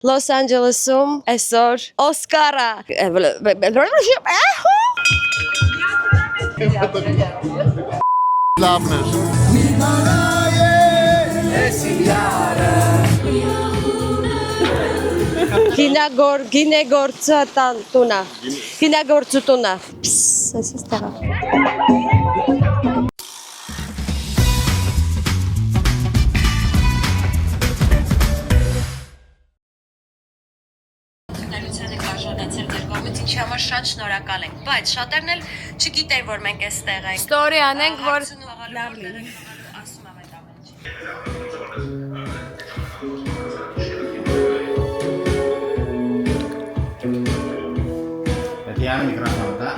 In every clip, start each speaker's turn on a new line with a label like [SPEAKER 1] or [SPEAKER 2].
[SPEAKER 1] Los Angeles-ում այսօր Օսկարը։
[SPEAKER 2] Լավն էր։
[SPEAKER 1] Գինեգործությունա։ Այս ստեղա։ Ինչի համար շատ շնորհակալ ենք, բայց շատերն էլ չգիտեն, որ մենք այստեղ ենք։
[SPEAKER 3] Ստորի անենք, որ
[SPEAKER 1] լավ լինի։ Ասում եմ այդ ամենը։
[SPEAKER 2] Tatiana, microfono, tá?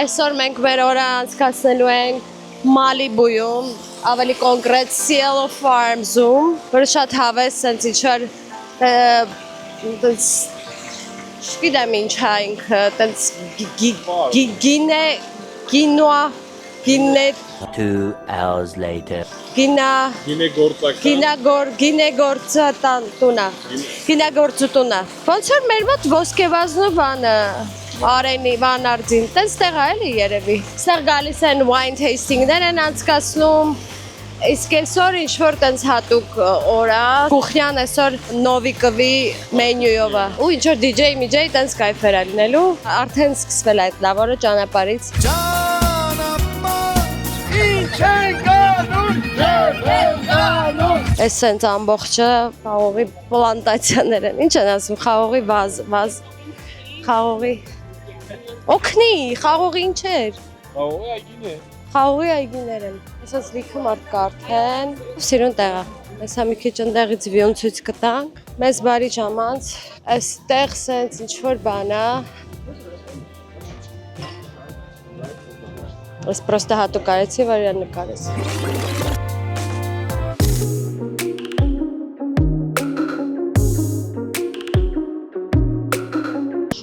[SPEAKER 1] Այսօր մենք մեր օրը անցկացնելու ենք Մալիբույում, ավելի կոնկրետ Cielo Farms-ում, որը շատ հավես, սենց իչար, չգիտեմ ինչ է ինքը, տենց գինոա,
[SPEAKER 4] 2 hours later.
[SPEAKER 1] Գինեգործությունա։ Ոնց որ մեր մոտ ոսկեվազնու բանը, Արենի, Վանարձին, տենց տեղ է էլի երևի։ Ստեղ գալիս են wine tasting-ներ են անցկացնում, իսկ այսօր ինչ-որ տենց հատուկ օր է, կուխնյան այսօր Նովիկովի մենյուով է, ու ինչ-որ DJ-միջեյ տենց կայֆեր է լինելու, արդեն սկսվել այդ լավ օրը ճանապարհից։ Այս սենց ամբողջը խաղողի պլանտացիաներ են, ինչ են ասում, խաղողի վազ, խաղողի, օգնի, խաղողի ինչ էր։ Խաղողի այգիներ են, այսպես լիքը մարդ կարդեն, սիրուն տեղ է, այս հա մի քիչ ընդեղից վիոն ցույց կտանք, մեզ բարի ժամանց, այստեղ սենց ինչ-որ բան է, այս պրոստը հատուկ արեցի, որ իրան նկարես։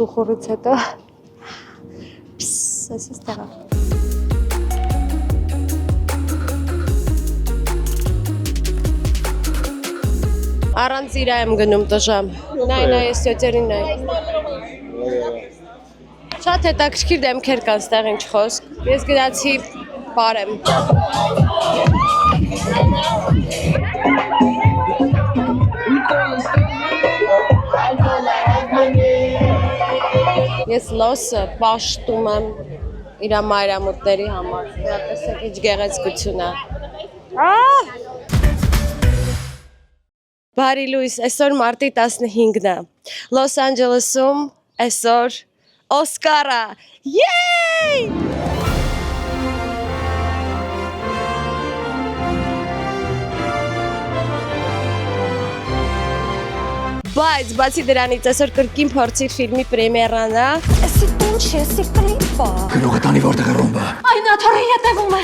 [SPEAKER 1] Շուխորից հետո, այս ստեղ է։ Առանց իրա եմ գնում տժամ, նայ, ես տյոտերին նայ։ Շատ հետաքրքիր դեմքեր կան ստեղ ինչ խոսք, ես գնացի պարեմ։ Ես լոսը պաշտում եմ իրա մայրամուտների համար, տեսեք ինչ գեղեցկություն է։ Բարի լույս, այսօր մարտի 15-ն է, Los Angeles-ում այսօր Օսկարը, եյ! Բայց բացի դրանից այսօր կրկին փորձի ֆիլմի պրեմիերան է։ Էսի ինչ է, էսի կլիպ է։
[SPEAKER 2] Գնողը տանի որտեղ է ռոմբը։
[SPEAKER 1] Այ նա թորի հետևում է։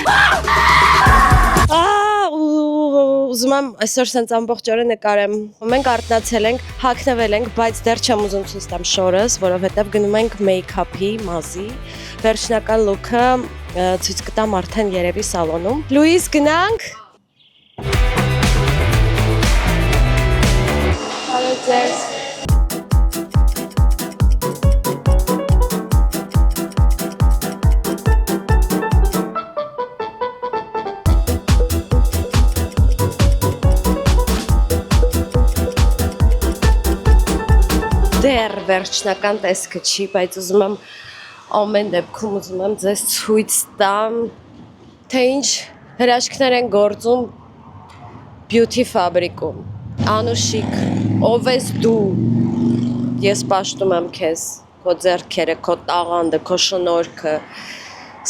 [SPEAKER 1] Ուզում եմ այսօր սենց ամբողջ օրը նկարեմ։ Մենք արթնացել ենք, հագնվել ենք, բայց դեռ չեմ ուզում ցույց տամ շորս, որովհետև գնում ենք մեյքափի մազի, վերջնական լուքը ցույց կտամ արդեն երևի սալոնում։ Լուիս, գնանք։ Բարև ձեզ։ Դեռ վերջնական տեսքը չի, բայց ուզում եմ ամեն դեպքում ուզում եմ ձեզ ցույց տամ, թե ինչ հրաշքներ են գործում Beauty Fabric-ում։ Անուշիկ, ով ես դու, ես պաշտում եմ քեզ, քո ձեռքերը, քո տաղանդը, քո շնորհքը,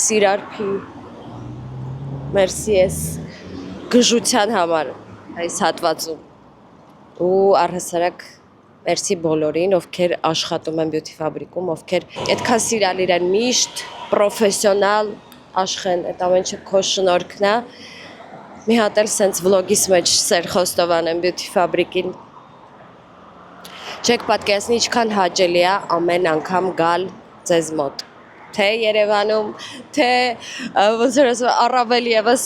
[SPEAKER 1] սիրարփի, մերսի ես գժության համար այս հատվածում ու առհասարակ մերսի բոլորին, ովքեր աշխատում են Beauty Fabric-ում, ովքեր այդքան սիրալիր են միշտ, պրոֆեսիոնալ աշխեն, այդ ամենը քո շնորհքն է։ Մի հատ էլ սենց վլոգիս մեջ Սեր Խոստովանեմ Beauty Fabric-ին։ Չեք պատկերացնի ինչքան հաճելի է ամեն անգամ գալ ձեզ մոտ։ Թե Երևանում, թե ոնց որ ասում առավել եւս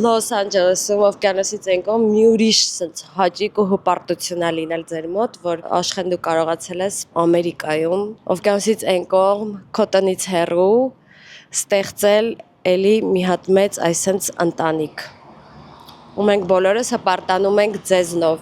[SPEAKER 1] Լոս Անջելեսում, Օվկիանոսից այն կողմ մի ուրիշ սենց հաճիկ ու հպարտություն է լինել ձեր մոտ, որ աշխեն դու կարողացել ես Ամերիկայում, Օվկիանոսից այն կողմ, քո տնից հեռու ստեղծել էլի մի հատ մեծ այսենց ընտանիք։ Ու մենք բոլորս հպարտանում ենք ձեզնով։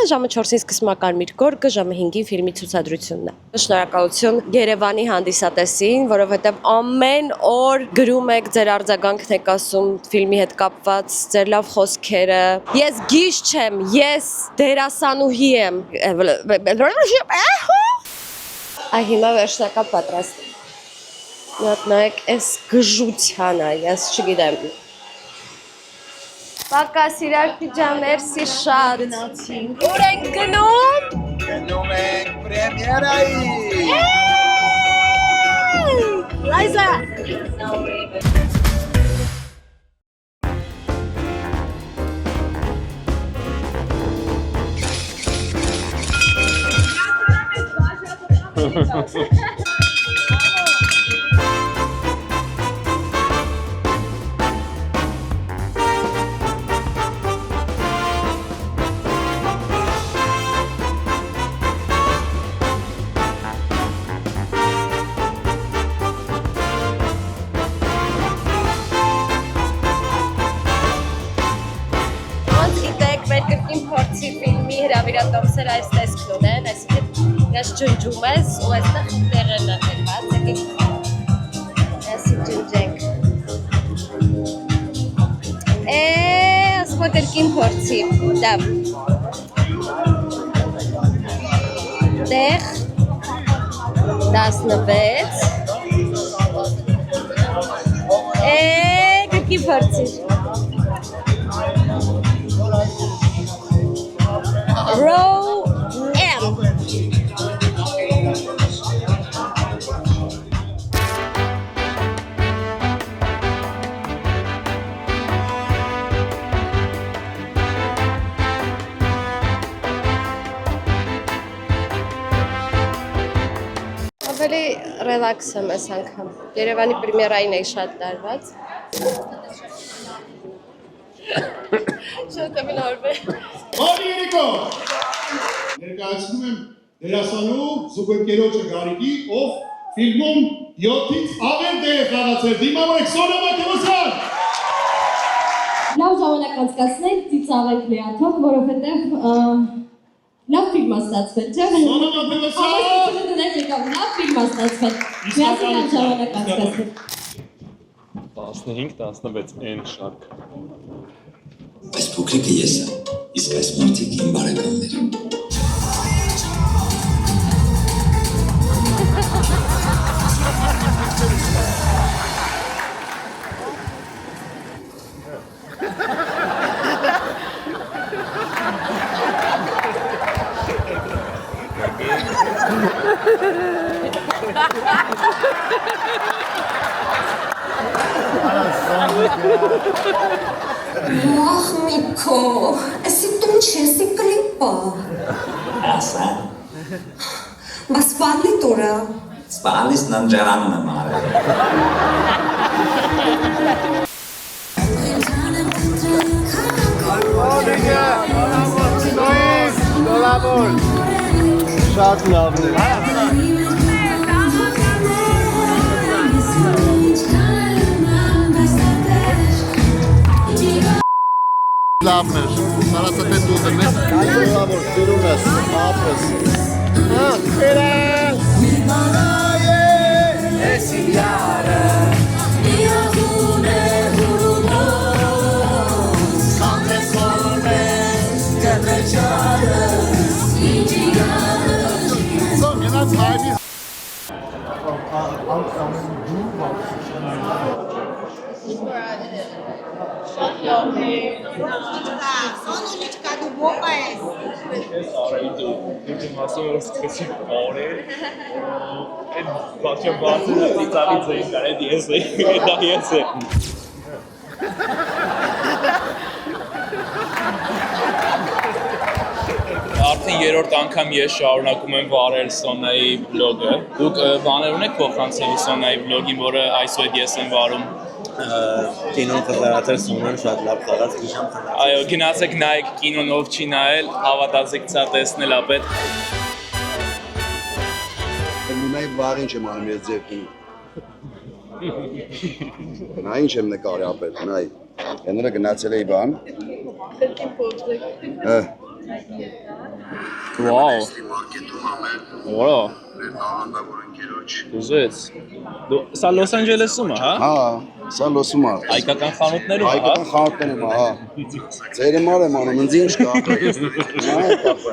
[SPEAKER 1] Ժամը 4-ին սկսում է Կարմիր գորգը, ժամը 5-ին ֆիլմի ցուցադրությունն է։ Շնորհակալություն Երևանի հանդիսատեսին, որովհետև ամեն օր գրում եք, ձեր արձագանքն եք ասում ֆիլմի հետ կապված, ձեր լավ խոսքերը։ Ես գիժ չեմ, ես դերասանուհի եմ։ Այ հիմա վերջնական պատրաստ։ Նայեք, նայեք, այս գժության է, ես չգիտեմ։ Պակա սիրարքի ջան, մերսի շատ։ Ուր ենք գնում։
[SPEAKER 3] Գնում ենք պրեմիերայի։
[SPEAKER 1] Լայզա։ Հրավիրատոմսեր այս տեսքն ունեն, այսինքն ես ջնջում ես ու այստեղ տեղն է դրված, եկեք այսի ջնջենք։ Ասպոտ երկին փորձի, դավ։ Տեղ 16 գրկին փորձի։ Row M. Ավելի ռելաքս եմ այս անգամ։ Երևանի պրեմիերային էի շատ տարված։ Շատ ամենորվե։
[SPEAKER 5] Բարի երեկո։ Ներկայացնում եմ դերասանու զուգընկերոջը Գարիկի, ով ֆիլմում 7-ից ավել դեր է խաղացել։ Դիմավորեք Սոնա Մաթևոսյան։
[SPEAKER 6] Լավ ժամանակ անցկացնենք, ծիծաղենք լիաթոք, որովհետև լավ ֆիլմ է ստացվել, չէ՞։
[SPEAKER 5] Սոնա Մաթևոսյան։
[SPEAKER 6] Համոզությունը դնենք եկավ, լավ ֆիլմ է ստացվել։ Միասին լավ ժամանակ անցկացնենք։
[SPEAKER 7] 15-16 շարք։
[SPEAKER 2] Այս փոքրիկը ես եմ, իսկ այս մարդիկ իմ բարեկամները։
[SPEAKER 8] Ах, Мико, si tu si clipa.
[SPEAKER 2] Аса,
[SPEAKER 8] Mas vale tora.
[SPEAKER 2] Սպալիս ննջարանում եմ արել։
[SPEAKER 3] Շատ լավն է։ Լավն է։ Սարասատես ուզում ես։ Լավոր, սիրում ես, ապրես։
[SPEAKER 7] Արդեն երրորդ անգամ ես շարունակում եմ վարել Սոնայի բլոգը։ Դուք բաներ ունեք փոխանցելու Սոնայի բլոգին, որը այսօր ես եմ վարում։
[SPEAKER 9] Կինոն խզարացել Սոնան շատ լավ խաղաց, գիշամ խաղաց։
[SPEAKER 7] Այո, գնացեք նայեք կինոն ով չի նայել, հավատացեք սա տեսնել ապետ։
[SPEAKER 3] Նայ վաղ ինչ եմ անում ես ձերքին։ Նա ինչ եմ նկարի ապետ, նայ։ Եները գնացել էի բան։
[SPEAKER 7] Վաու։ Որո։ Ուզեց։ Սա Լոս Անջելեսում է, հա։
[SPEAKER 3] Հա, սա լոսում է։
[SPEAKER 7] Հայկական խանութներում, հա։
[SPEAKER 3] Հայկական խանութներում, հա։ Ձերեմար եմ անում, ինձ ինչ կա։ Նա է կապը։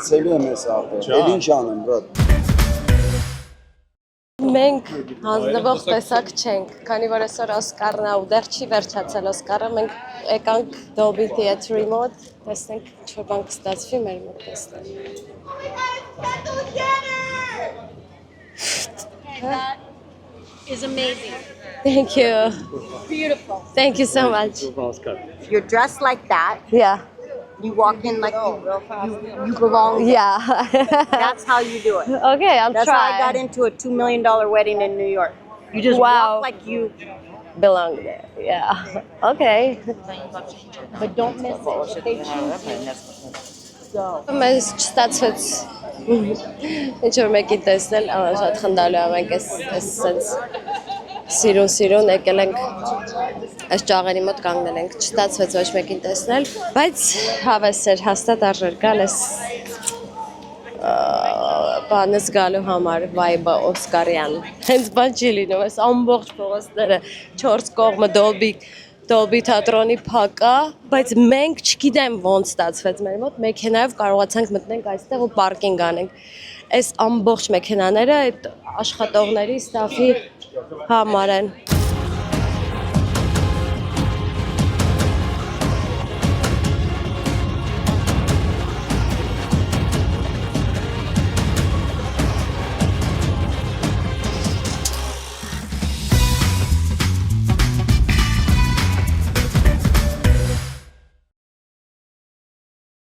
[SPEAKER 3] Ցելի եմ ես ապել։ Էլ ինչ անեմ, բրատ։
[SPEAKER 1] Մենք հանձնվող տեսակ չենք, քանի որ այսօր Օսկարն է ու դեռ չի վերջացել Օսկարը, մենք եկանք Dolby Theatre-ի մոտ, տեսնենք ինչ-որ բան կստացվի մեր մոտ տեսնել։
[SPEAKER 10] That is amazing.
[SPEAKER 1] Thank you.
[SPEAKER 10] Beautiful.
[SPEAKER 1] Thank you so much.
[SPEAKER 10] You're dressed like that.
[SPEAKER 1] Yeah.
[SPEAKER 10] You walk in like you belong.
[SPEAKER 1] Yeah.
[SPEAKER 10] That's how you do it.
[SPEAKER 1] Okay, I'll
[SPEAKER 10] That's
[SPEAKER 1] try.
[SPEAKER 10] how I got into a $2 million wedding in New York. You just
[SPEAKER 1] Wow.
[SPEAKER 10] walk like you
[SPEAKER 1] belong there. Yeah. Okay.
[SPEAKER 10] but don't miss it. If they choose you,
[SPEAKER 1] Մեզ չստացվեց ինչ-որ մեկի տեսնել, շատ խնդալու եմ ենք այս սենց սիրուն եկել ենք այս ճաղերի մոտ կանգնել ենք, չստացվեց ոչ մեկին տեսնել, բայց հավես էր հաստատ արժեր գալ այս բանը զգալու համար վայբը Օսկարյան, հենց բան չի լինում, այս ամբողջ փողոցները 4 կողմը Dolby թատրոնի փակա, բայց մենք չգիտեմ ոնց ստացվեց մեր մոտ, մեքենայով կարողացանք մտնենք այստեղ ու պարկինգ անենք։ Այս ամբողջ մեքենաները այդ աշխատողների ստաֆի համար են։